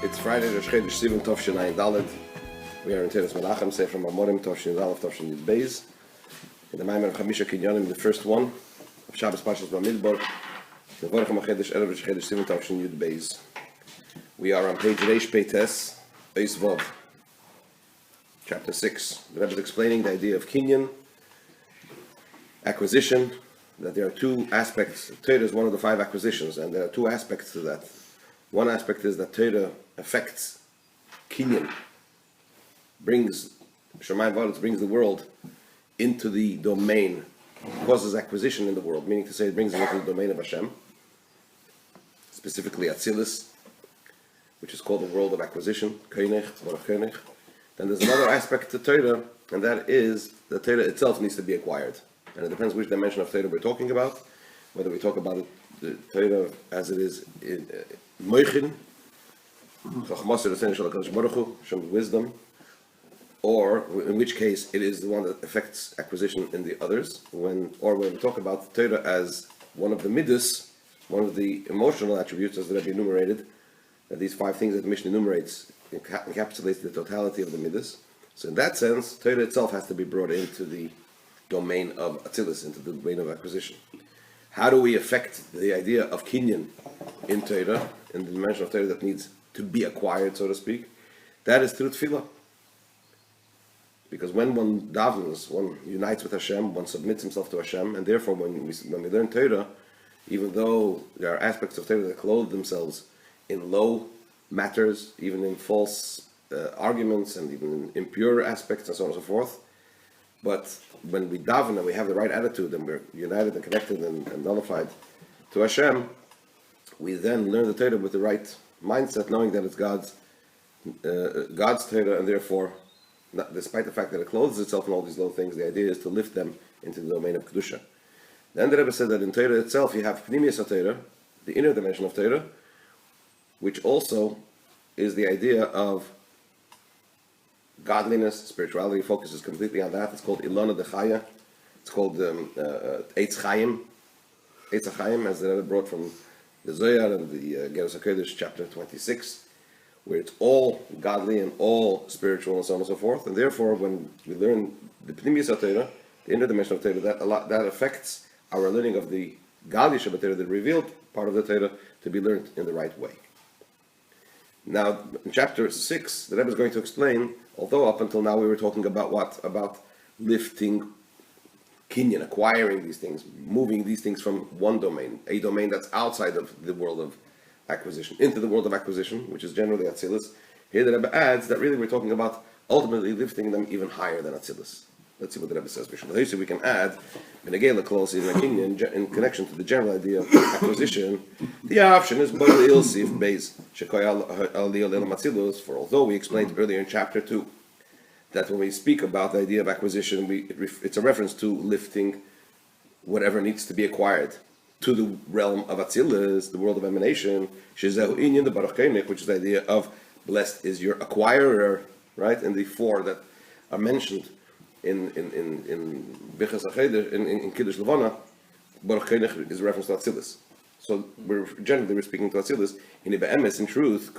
It's Friday, Rosh Chodesh Sivan Tovshin Ayin Dalet. We are in Teres Menachem, Sefer Mamar Tovshin Dalet Tovshin Yud Beis. In the Mamar Chamisha Kinyanim, the first one of Shabbos Pashas Bamidbar. The Vorachem Achedesh Erev Rosh Chodesh Sivan Tovshin Yud Beis. We are on page Reish Peites, Beis Vav, chapter 6. The Rebbe is explaining the idea of Kinyan, acquisition, that there are two aspects. Torah is one of the 5 acquisitions, and there are 2 aspects to that. One aspect is that Torah affects Kinyan, brings Shemayim V'Aretz, brings the world into the domain, causes acquisition in the world, meaning to say it brings it into the domain of Hashem, specifically Atzilus, which is called the world of acquisition, Koinech, Baruch Koinech. Then there's another aspect to Torah, and that is that Torah itself needs to be acquired. And it depends which dimension of Torah we're talking about, whether we talk about the Torah as it is in Moichin, Hashem's wisdom, or in which case it is the one that affects acquisition in the others, when we talk about Torah as one of the midas, one of the emotional attributes as the Rebbe enumerated, that these 5 things that the Mishnah enumerates encapsulates the totality of the midas. So in that sense, Torah itself has to be brought into the domain of Atzilus, into the domain of acquisition. How do we affect the idea of Kinyan in Torah, in the dimension of Torah that needs to be acquired, so to speak? That is through Tefillah. Because when one davens, one unites with Hashem, one submits himself to Hashem, and therefore when we learn Torah, even though there are aspects of Torah that clothe themselves in low matters, even in false arguments, and even in impure aspects, and so on and so forth, but when we daven and we have the right attitude and we're united and connected and nullified to Hashem, we then learn the Torah with the right mindset, knowing that it's God's Torah, and therefore, despite the fact that it clothes itself in all these low things, the idea is to lift them into the domain of Kedusha. Then the Rebbe said that in Torah itself you have Pnimiyas HaTorah, the inner dimension of Torah, which also is the idea of godliness, spirituality, focuses completely on that. It's called Ilana Dechaya. It's called Eitz Chaim. Eitz Chaim, as the Rebbe brought from the Zohar and the Geras HaKodesh, chapter 26, where it's all godly and all spiritual and so on and so forth. And therefore, when we learn the Pnimiyas HaTorah, the inner dimension of Torah, that affects our learning of the godly Shabbat Torah, the revealed part of the Torah, to be learned in the right way. Now, in chapter 6, the Rebbe is going to explain, although up until now we were talking about what? About lifting Kinyan, acquiring these things, moving these things from one domain, a domain that's outside of the world of acquisition, into the world of acquisition, which is generally Atzilus. Here the Rebbe adds that really we're talking about ultimately lifting them even higher than Atzilus. Let's see what the Rebbe says. We can add Benegela clause in Kinyan in connection to the general idea of acquisition. The option is Ilsif Beis Shekoy, for although we explained earlier in chapter 2 that when we speak about the idea of acquisition, it's a reference to lifting whatever needs to be acquired to the realm of Atzilus, the world of emanation, Shezehu Inyan, the Baruch Koinech, which is the idea of blessed is your acquirer, right? And the 4 that are mentioned in Bichas HaCheder, in Kiddush Levana, Baruch Koinech is a reference to Atzilus. So we're speaking to Atzilus. In truth,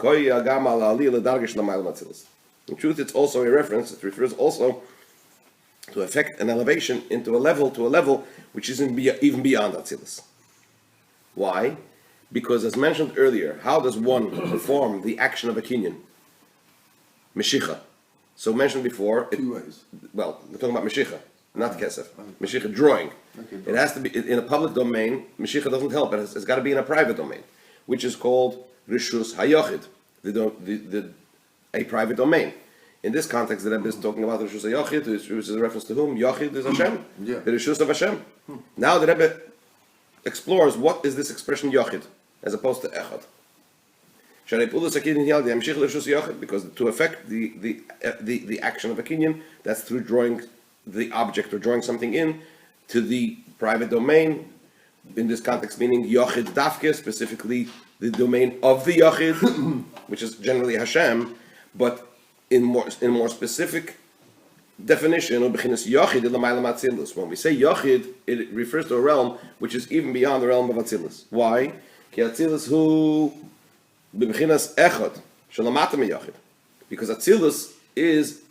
in truth, it's also a reference. It refers also to affect an elevation into a level which isn't even beyond Atzilus. Why? Because as mentioned earlier, how does one perform the action of a Kinyan? Meshicha. So mentioned before, 2 ways. Well, we're talking about Meshicha, not Kesef. Meshicha, drawing. Okay, it has to be in a public domain. Meshicha doesn't help. It's got to be in a private domain, which is called Rishus HaYachid, a private domain. In this context, the Rebbe is talking about Rishus HaYachid, which is a reference to whom? Yachid is Hashem, the Rishus of Hashem. Now the Rebbe explores what is this expression Yachid, as opposed to Echad. Because to affect the action of a Kinyan, that's through drawing the object or drawing something in to the private domain, in this context meaning Yachid Dafke, specifically the domain of the Yachid, which is generally Hashem, but in more specific definition, when we say Yachid, it refers to a realm which is even beyond the realm of Atzilus. Why? Ki Atzilus hu b'bechinas echad, Shalamata miyachid. Because Atzilus is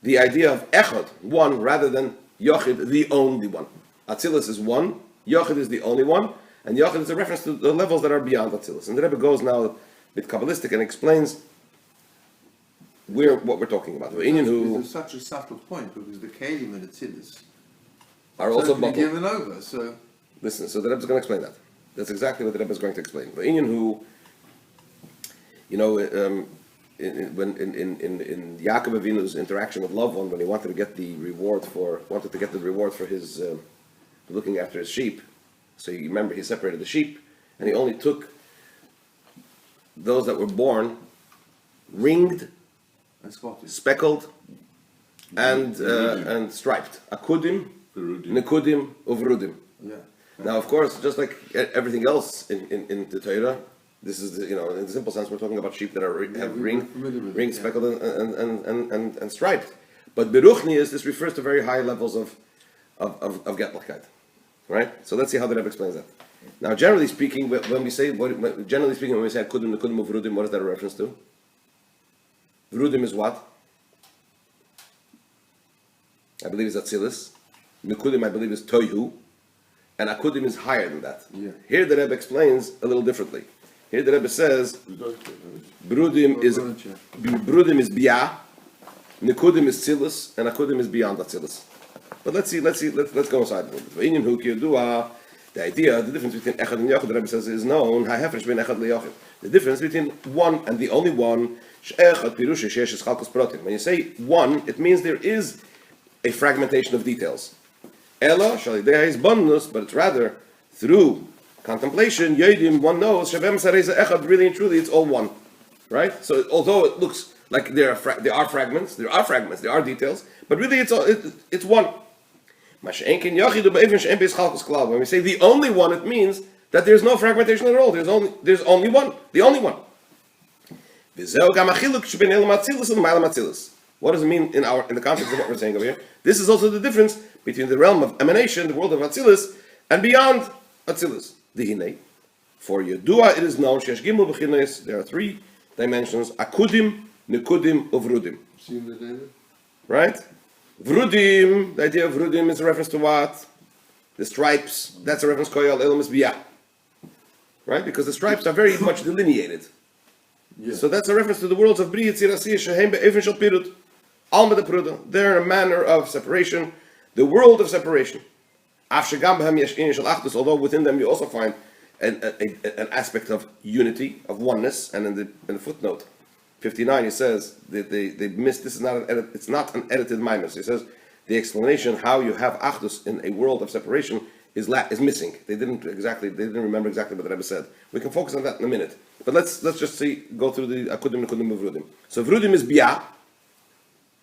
the idea of echad, one, rather than yachid, the only one. Atzilus is one, yachid is the only one, and yachid is a reference to the levels that are beyond Atzilus. And the Rebbe goes now a bit Kabbalistic and explains what we're talking about. It's such a subtle point, because the Kalim and Atzilus are also given over. So listen, so the Rebbe is going to explain that. That's exactly what the Rebbe is going to explain. The Inyan who, in Yaakov Avinu's interaction with loved one, when he wanted to get the reward for his looking after his sheep, so you remember he separated the sheep, and he only took those that were born ringed, speckled, and striped. Akudim, nekudim, uvrudim. Yeah. Now, of course, just like everything else in the Torah, this is in the simple sense, we're talking about sheep that have ringed, speckled, and striped. But beruchni this refers to very high levels of getlichkeit, right? So let's see how the Rebbe explains that. Now, generally speaking, when we say akudim, nekudim, uvrudim, what is that a reference to? Vrudim is what? I believe is Atzilus. Nekudim, I believe, is Toihu. And Akudim is higher than that. Yeah. Here the Rebbe explains a little differently. Here the Rebbe says, Brudim is Biyah, Nekudim is Tzilus, and Akudim is beyond Atzilus. But let's go inside a little bit. The idea, the difference between Echad and Yachid, the Rebbe says, is known. The difference between one and the only one. When you say one, it means there is a fragmentation of details. Ella, but it's rather through contemplation, Yodim, one knows, really and truly it's all one. Right? So although it looks like there are fragments, there are details, but really it's one. When we say the only one, it means that there's no fragmentation at all. There's only one. The only one. What does it mean in the context of what we're saying over here? This is also the difference between the realm of emanation, the world of Atzilus, and beyond Atzilus. For Yedua it is known, there are three dimensions, Akudim, Nekudim, Uvrudim. Right? Vrudim, the idea of Vrudim is a reference to what? The stripes, that's a reference to Koyal Elam is Biyah. Right? Because the stripes are very much delineated. Yeah. So that's a reference to the worlds of Bri, Yitzir, Asiyah, Shehem, Be'efin Shel Pirut, Alma de Pruda. They're in a manner of separation, the world of separation. Although within them you also find an aspect of unity, of oneness, and in the footnote 59 he says that they missed. This is not it's not an edited mimus. He says the explanation how you have achdus in a world of separation is missing. They didn't remember exactly what the Rebbe said. We can focus on that in a minute. But let's just go through the akudim, nekudim, vrudim. So vrudim is biyah,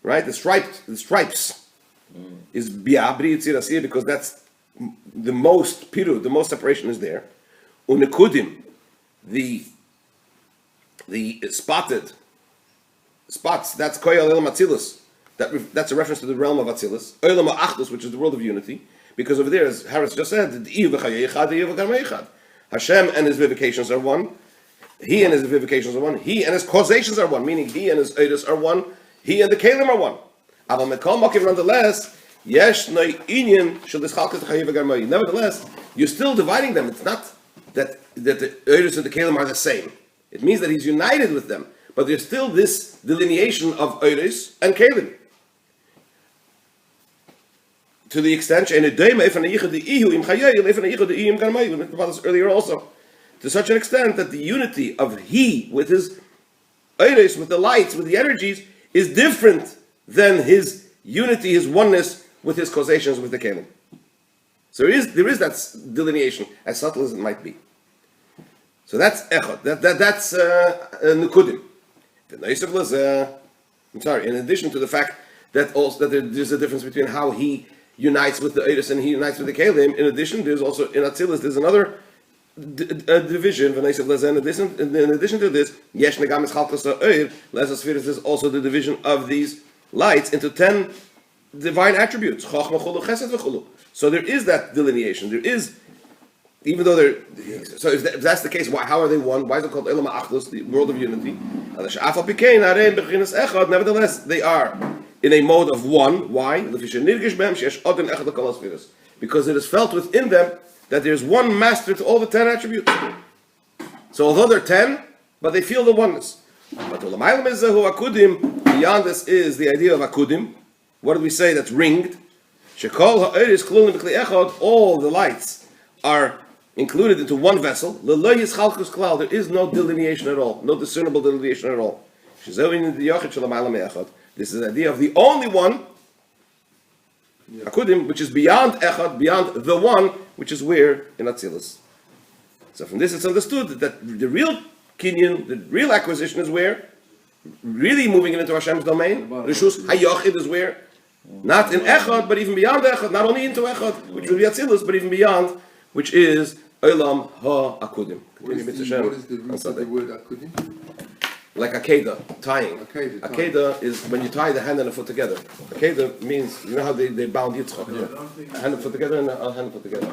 right? The stripes is biyah, bri yitzir asiyah, because that's the most piru, the most separation is there. Unekudim, the spotted spots, that's koyal elam atzilus. That's a reference to the realm of atzilus. Olam ha'achdus, which is the world of unity. Because over there, as Harris just said, Hashem and his vivifications are one. He and his vivifications are one. He and his causations are one. Meaning he and his oidus are one. He and the kalim are one. Nonetheless, nevertheless, you're still dividing them. It's not that the oidus and the kalim are the same. It means that he's united with them. But there's still this delineation of oidus and kalim. To the extent, earlier also, to such an extent that the unity of he with his iris, with the lights, with the energies, is different than his unity, his oneness with his causations with the kelim. So there is that delineation, as subtle as it might be. So that's echad. That's nekudim. I'm sorry. In addition to the fact that there's a difference between how he unites with the Eidos and he unites with the Kalim. In addition, there's also in Atzilus there's another division. In addition to this, Yesh Negam Chalkos Ha'Oir, Lesasfiris is also the division of these lights into 10 divine attributes. Chachma Chulu, Chesed V'Chulu. So there is that delineation. There is even though they're, so if that's the case, how are they one? Why is it called Elam Achdus, the world of unity? Nevertheless, they are in a mode of one. Why? Because it is felt within them that there's one master to all the 10 attributes. So although they're 10, but they feel the oneness. But beyond this is the idea of akudim. What did we say? That's ringed. All the lights are included into one vessel. There is no delineation at all, no discernible delineation at all. This is the idea of the only one, akudim, which is beyond echad, beyond the one, which is where in Atzilus. So from this it's understood that the real kinyan, the real acquisition is where? Really moving it into Hashem's domain. Rishus hayochid is where? Not in echad, but even beyond echad, not only into echad, which will be Atzilus, but even beyond, which is Olam ha-akudim. What is the root of the word akudim? Like akeda, tying. Akeda is when you tie the hand and the foot together. Akeda means, you know how they bound Yitzchak? A hand and foot together and a hand and foot together.